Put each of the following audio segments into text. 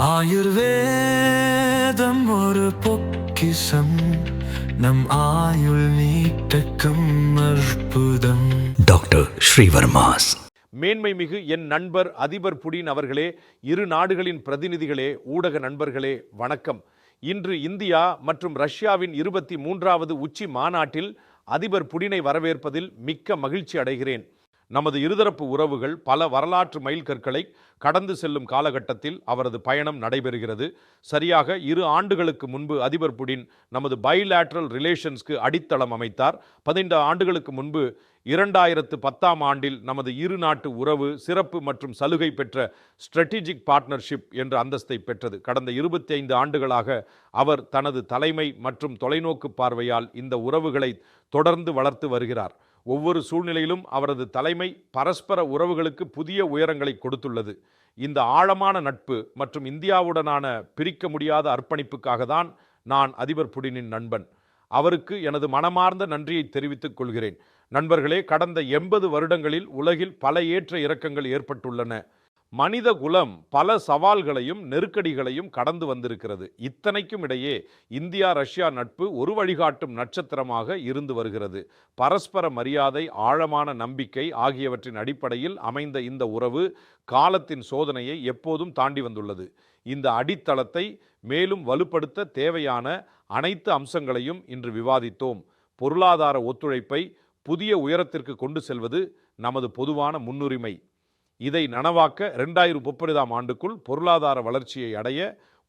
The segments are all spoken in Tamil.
ஆயுர்வேதம் ஒரு பொக்கிஷம், நம் ஆயுள் நீட்டக்கும் அற்புதம். டாக்டர் ஸ்ரீவர்மாஸ். மேன்மை மிகு என் நண்பர் அதிபர் புடின் அவர்களே, இரு நாடுகளின் பிரதிநிதிகளே, ஊடக நண்பர்களே, வணக்கம். இன்று இந்தியா மற்றும் ரஷ்யாவின் 23வது உச்சி மாநாட்டில் அதிபர் புடினை வரவேற்பதில் மிக்க மகிழ்ச்சி அடைகிறேன். நமது இருதரப்பு உறவுகள் பல வரலாற்று மைல்கற்களை கடந்து செல்லும் காலகட்டத்தில் அவரது பயணம் நடைபெறுகிறது. சரியாக 2 ஆண்டுகளுக்கு முன்பு அதிபர் புடின் நமது பைலேட்ரல் ரிலேஷன்ஸ்க்கு அடித்தளம் அமைத்தார். 15 ஆண்டுகளுக்கு முன்பு 2010ஆம் ஆண்டில் நமது இரு நாட்டு உறவு சிறப்பு மற்றும் சலுகை பெற்ற ஸ்ட்ராட்டஜிக் பார்ட்னர்ஷிப் என்ற அந்தஸ்தை பெற்றது. கடந்த 25 ஆண்டுகளாக அவர் தனது தலைமை மற்றும் தொலைநோக்கு பார்வையால் இந்த உறவுகளை தொடர்ந்து வளர்த்து வருகிறார். ஒவ்வொரு சூழ்நிலையிலும் அவரது தலைமை பரஸ்பர உறவுகளுக்கு புதிய உயரங்களை கொடுத்துள்ளது. இந்த ஆழமான நட்பு மற்றும் இந்தியாவுடனான பிரிக்க முடியாத அர்ப்பணிப்புக்காக தான் நான் அதிபர் புடினின் நண்பன். அவருக்கு எனது மனமார்ந்த நன்றியை தெரிவித்துக் கொள்கிறேன். நண்பர்களே, கடந்த 80 வருடங்களில் உலகில் பல ஏற்ற இறக்கங்கள் ஏற்பட்டுள்ளன. மனித குலம் பல சவால்களையும் நெருக்கடிகளையும் கடந்து வந்திருக்கிறது. இத்தனைக்கும் இடையே இந்தியா ரஷ்யா நட்பு ஒரு வழிகாட்டும் நட்சத்திரமாக இருந்து வருகிறது. பரஸ்பர மரியாதை, ஆழமான நம்பிக்கை ஆகியவற்றின் அடிப்படையில் அமைந்த இந்த உறவு காலத்தின் சோதனையை எப்போதும் தாண்டி வந்துள்ளது. இந்த அடித்தளத்தை மேலும் வலுப்படுத்த தேவையான அனைத்து அம்சங்களையும் இன்று விவாதித்தோம். பொருளாதார ஒத்துழைப்பை புதிய உயரத்திற்கு கொண்டு செல்வது நமது பொதுவான முன்னுரிமை. இதை நனவாக்க 2030ஆம் ஆண்டுக்குள் பொருளாதார வளர்ச்சியை அடைய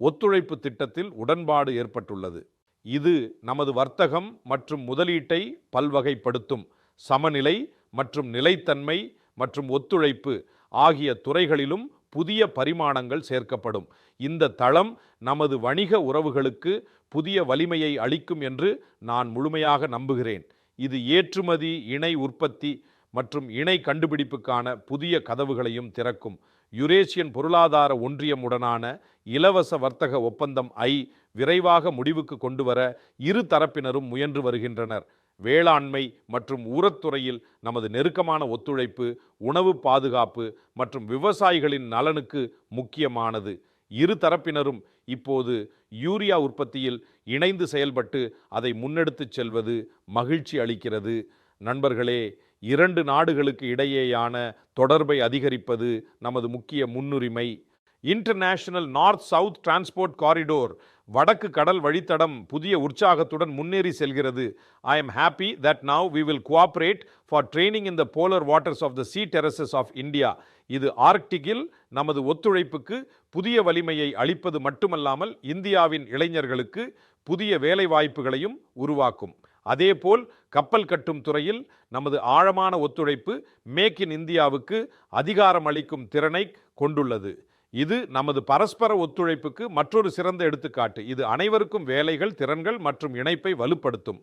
ஒத்துழைப்பு திட்டத்தில் உடன்பாடு ஏற்பட்டுள்ளது. இது நமது வர்த்தகம் மற்றும் முதலீட்டை பல்வகைப்படுத்தும். சமநிலை மற்றும் நிலைத்தன்மை மற்றும் ஒத்துழைப்பு ஆகிய துறைகளிலும் புதிய பரிமாணங்கள் சேர்க்கப்படும். இந்த தளம் நமது வணிக உறவுகளுக்கு புதிய வலிமையை அளிக்கும் என்று நான் முழுமையாக நம்புகிறேன். இது ஏற்றுமதி, இணை உற்பத்தி மற்றும் இணை கண்டுபிடிப்புக்கான புதிய கதவுகளையும் திறக்கும். யுரேசியன் பொருளாதார ஒன்றியமுடனான இலவச வர்த்தக ஒப்பந்தம் விரைவாக முடிவுக்கு கொண்டுவர இரு தரப்பினரும் முயன்று வருகின்றனர். வேளாண்மை மற்றும் ஊரத்துறையில் நமது நெருக்கமான ஒத்துழைப்பு உணவு பாதுகாப்பு மற்றும் விவசாயிகளின் நலனுக்கு முக்கியமானது. இரு தரப்பினரும் இப்போது யூரியா உற்பத்தியில் இணைந்து செயல்பட்டு அதை முன்னெடுத்துச் செல்வது மகிழ்ச்சி அளிக்கிறது. நண்பர்களே, 2 நாடுகளுக்கு இடையேயான தொடர்பை அதிகரிப்பது நமது முக்கிய முன்னுரிமை. International north south transport corridor வடக்கு கடல் வழித்தடம் புதிய உற்சாகத்துடன் முன்னேறி செல்கிறது. I am happy that now we will cooperate for training in the polar waters of the sea terraces of India. இது ஆர்க்டிக்கில் நமது ஒத்துழைப்புக்கு புதிய வலிமையை அளிப்பது மட்டுமல்லாமல் இந்தியாவின் இளைஞர்களுக்கு புதிய வேலை வாய்ப்புகளையும் உருவாக்கும். அதேபோல் கப்பல் கட்டும் துறையில் நமது ஆழமான ஒத்துழைப்பு மேக் இன் இந்தியாவுக்கு அதிகாரம் அளிக்கும் திறனை கொண்டுள்ளது. இது நமது பரஸ்பர ஒத்துழைப்புக்கு மற்றொரு சிறந்த எடுத்துக்காட்டு. இது அனைவருக்கும் வேலைகள், திறன்கள் மற்றும் இணைப்பை வலுப்படுத்தும்.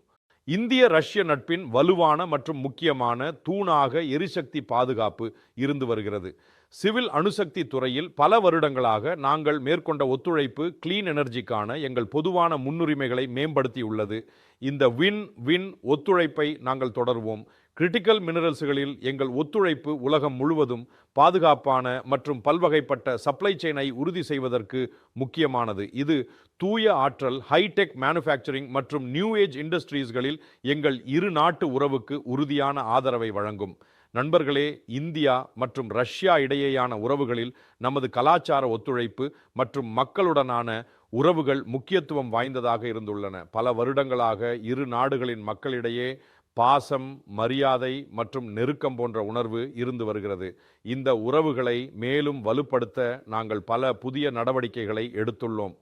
இந்திய ரஷ்ய நட்பின் வலுவான மற்றும் முக்கியமான தூணாக எரிசக்தி பாதுகாப்பு இருந்து வருகிறது. சிவில் அணுசக்தி துறையில் பல வருடங்களாக நாங்கள் மேற்கொண்ட ஒத்துழைப்பு கிளீன் எனர்ஜிக்கான எங்கள் பொதுவான முன்னுரிமைகளை மேம்படுத்தியுள்ளது. இந்த வின் வின் ஒத்துழைப்பை நாங்கள் தொடர்வோம். கிரிட்டிக்கல் மினரல்ஸ்களில் எங்கள் ஒத்துழைப்பு உலகம் முழுவதும் பாதுகாப்பான மற்றும் பல்வகைப்பட்ட சப்ளை செயினை உறுதி செய்வதற்கு முக்கியமானது. இது தூய ஆற்றல், ஹைடெக் மேனுஃபேக்சரிங் மற்றும் நியூ ஏஜ் இண்டஸ்ட்ரீஸ்களில் எங்கள் இரு நாட்டு உறவுக்கு உறுதியான ஆதரவை வழங்கும். நண்பர்களே, இந்தியா மற்றும் ரஷ்யா இடையேயான உறவுகளில் நமது கலாச்சார ஒத்துழைப்பு மற்றும் மக்களுடனான உறவுகள் முக்கியத்துவம் வாய்ந்ததாக இருந்துள்ளன. பல வருடங்களாக இரு நாடுகளின் மக்களிடையே பாசம், மரியாதை மற்றும் நெருக்கம் போன்ற உணர்வு இருந்து வருகிறது. இந்த உறவுகளை மேலும் வலுப்படுத்த நாங்கள் பல புதிய நடவடிக்கைகளை எடுத்துள்ளோம்.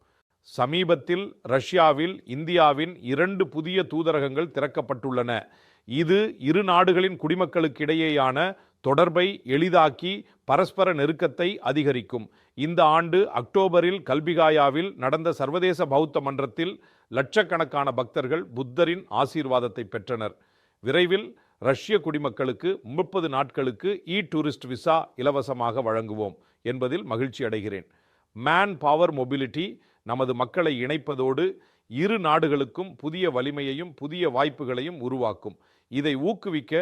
சமீபத்தில் ரஷ்யாவில் இந்தியாவின் 2 புதிய தூதரகங்கள் திறக்கப்பட்டுள்ளன. இது இரு நாடுகளின் குடிமக்களுக்கு இடையேயான தொடர்பை எளிதாக்கி பரஸ்பர நெருக்கத்தை அதிகரிக்கும். இந்த ஆண்டு அக்டோபரில் கல்பிகாயாவில் நடந்த சர்வதேச பௌத்த மன்றத்தில் லட்சக்கணக்கான பக்தர்கள் புத்தரின் ஆசீர்வாதத்தை பெற்றனர். விரைவில் ரஷ்ய குடிமக்களுக்கு 30 நாட்களுக்கு டூரிஸ்ட் விசா இலவசமாக வழங்குவோம் என்பதில் மகிழ்ச்சி அடைகிறேன். மேன் பவர் மொபிலிட்டி நமது மக்களை இணைப்பதோடு இரு நாடுகளுக்கும் புதிய வலிமையையும் புதிய வாய்ப்புகளையும் உருவாக்கும். இதை ஊக்குவிக்க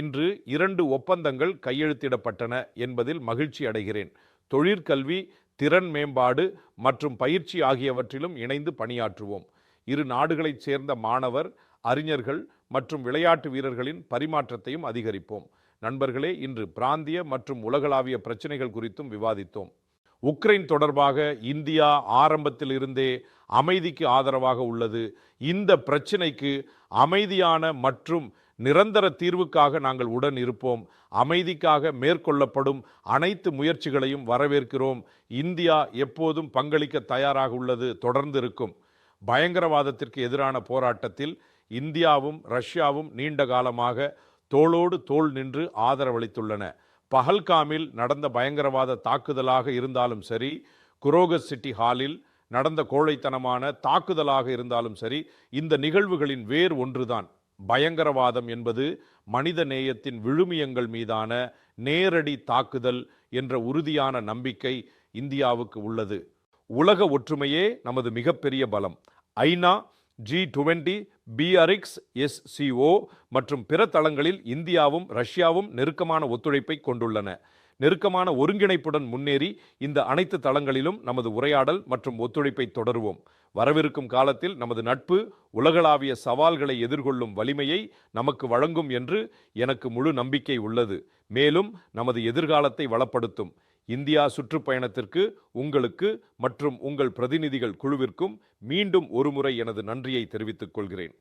இன்று 2 ஒப்பந்தங்கள் கையெழுத்திடப்பட்டன என்பதில் மகிழ்ச்சி அடைகிறேன். தொழிற்கல்வி, திறன் மேம்பாடு மற்றும் பயிற்சி ஆகியவற்றிலும் இணைந்து பணியாற்றுவோம். இரு நாடுகளைச் சேர்ந்த மாணவர், அறிஞர்கள் மற்றும் விளையாட்டு வீரர்களின் பரிமாற்றத்தையும் அதிகரிப்போம். நண்பர்களே, இன்று பிராந்திய மற்றும் உலகளாவிய பிரச்சனைகள் குறித்தும் விவாதித்தோம். உக்ரைன் தொடர்பாக இந்தியா ஆரம்பத்தில் இருந்தே அமைதிக்கு ஆதரவாக உள்ளது. இந்த பிரச்சினைக்கு அமைதியான மற்றும் நிரந்தர தீர்வுக்காக நாங்கள் உடன் இருப்போம். அமைதிக்காக மேற்கொள்ளப்படும் அனைத்து முயற்சிகளையும் வரவேற்கிறோம். இந்தியா எப்போதும் பங்களிக்க தயாராக உள்ளது, தொடர்ந்து இருக்கும். பயங்கரவாதத்திற்கு எதிரான போராட்டத்தில் இந்தியாவும் ரஷ்யாவும் நீண்ட காலமாக தோளோடு தோள் நின்று ஆதரவளித்துள்ளன. பஹல்காமில் நடந்த பயங்கரவாத தாக்குதலாக இருந்தாலும் சரி, குரோகஸ் சிட்டி ஹாலில் நடந்த கோழைத்தனமான தாக்குதலாக இருந்தாலும் சரி, இந்த நிகழ்வுகளின் வேர் ஒன்றுதான். பயங்கரவாதம் என்பது மனித நேயத்தின் விழுமியங்கள் மீதான நேரடி தாக்குதல் என்ற உறுதியான நம்பிக்கை இந்தியாவுக்கு உள்ளது. உலக ஒற்றுமையே நமது மிகப்பெரிய பலம். ஐநா, G20, BRICS, SCO மற்றும் பிற தளங்களில் இந்தியாவும் ரஷ்யாவும் நெருக்கமான ஒத்துழைப்பை கொண்டுள்ளன. நெருக்கமான ஒருங்கிணைப்புடன் முன்னேறி இந்த அனைத்து தளங்களிலும் நமது உரையாடல் மற்றும் ஒத்துழைப்பை தொடருவோம். வரவிருக்கும் காலத்தில் நமது நட்பு உலகளாவிய சவால்களை எதிர்கொள்ளும் வலிமையை நமக்கு வழங்கும் என்று எனக்கு முழு நம்பிக்கை உள்ளது. மேலும் நமது எதிர்காலத்தை வளப்படுத்தும். இந்தியா சுற்றுப்பயணத்திற்கு உங்களுக்கு மற்றும் உங்கள் பிரதிநிதிகள் குழுவிற்கும் மீண்டும் ஒருமுறை எனது நன்றியை தெரிவித்துக் கொள்கிறேன்.